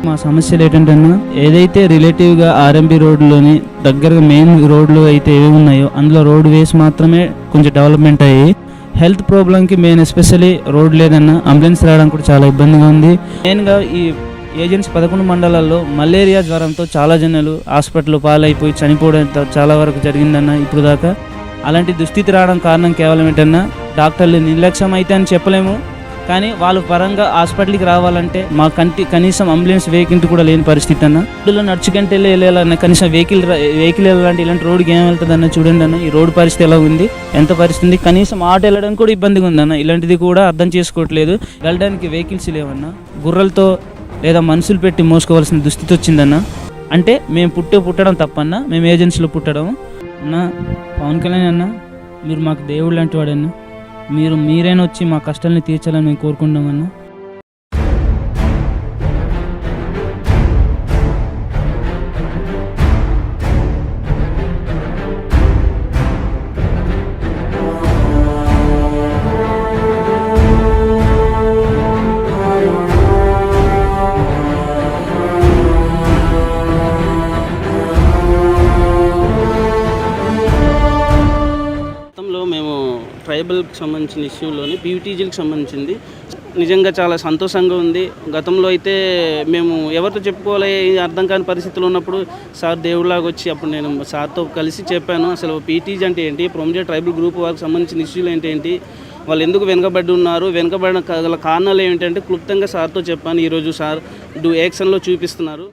మా సమస్యలు ఏంటంటే ఏదైతే రిలేటివ్గా ఆర్ఎంబి రోడ్లోని దగ్గరగా మెయిన్ రోడ్లు అయితే ఏవి ఉన్నాయో అందులో రోడ్ వేస్ మాత్రమే కొంచెం డెవలప్మెంట్ అయ్యి హెల్త్ ప్రాబ్లంకి మెయిన్ ఎస్పెషల్లీ రోడ్ లేదన్నా అంబులెన్స్ రావడానికి కూడా చాలా ఇబ్బందిగా ఉంది. మెయిన్గా ఈ ఏజెన్సీ 11 మండలాల్లో మలేరియా జ్వరంతో చాలా జనాలు హాస్పిటల్ పాలైపోయి చనిపోవడం చాలా వరకు జరిగిందన్న ఇప్పుడు దాకా. అలాంటి దుస్థితి రావడం కారణం కేవలం ఏంటన్నా డాక్టర్లు నిర్లక్ష్యం అయితే అని చెప్పలేము, కానీ వాళ్ళ పరంగా హాస్పిటల్కి రావాలంటే మా కనీసం అంబులెన్స్ వెహికల్ కూడా లేని పరిస్థితి అన్న. రోడ్లో నడుచుకంటే వెళ్ళాలన్న కనీసం వెహికల్ వెళ్ళాలంటే ఇలాంటి రోడ్డుకి ఏం వెళ్తుంది అన్న. చూడండి అన్న, ఈ రోడ్డు పరిస్థితి ఎలా ఉంది, ఎంత పరిస్థితి. కనీసం ఆటో వెళ్ళడానికి కూడా ఇబ్బందిగా ఉందన్న. ఇలాంటిది కూడా అర్థం చేసుకోవట్లేదు. వెళ్ళడానికి వెహికల్స్ లేవన్నా, గుర్రలతో లేదా మనుషులు పెట్టి మోసుకోవాల్సిన దుస్థితి వచ్చిందన్న. అంటే మేము పుట్టడం తప్పన్నా, మేము ఏజెన్సీలో పుట్టడం అన్న. పవన్ కళ్యాణ్ అన్న, మీరు మాకు దేవుడు లాంటి వాడన్నా, మీరైనా వచ్చి మా కష్టాలని తీర్చాలని మేము కోరుకుంటామన్నా. మేము ట్రైబల్కి సంబంధించిన ఇష్యూలోని పీవీటీజీలకు సంబంధించింది నిజంగా చాలా సంతోషంగా ఉంది. గతంలో అయితే మేము ఎవరితో చెప్పుకోవాలి అర్థం కాని పరిస్థితులు ఉన్నప్పుడు సార్ దేవుడిలాగా వచ్చి అప్పుడు నేను సార్తో కలిసి చెప్పాను, అసలు పీటీజీ అంటే ఏంటి, ప్రొమోజెడ్ ట్రైబల్ గ్రూప్ వాళ్ళకి సంబంధించిన ఇష్యూలు ఏంటి, వాళ్ళు ఎందుకు వెనుకబడి ఉన్నారు, వెనుకబడిన గల కారణాలు ఏంటంటే క్లుప్తంగా సార్తో చెప్పాను. ఈరోజు సార్ యాక్షన్లో చూపిస్తున్నారు.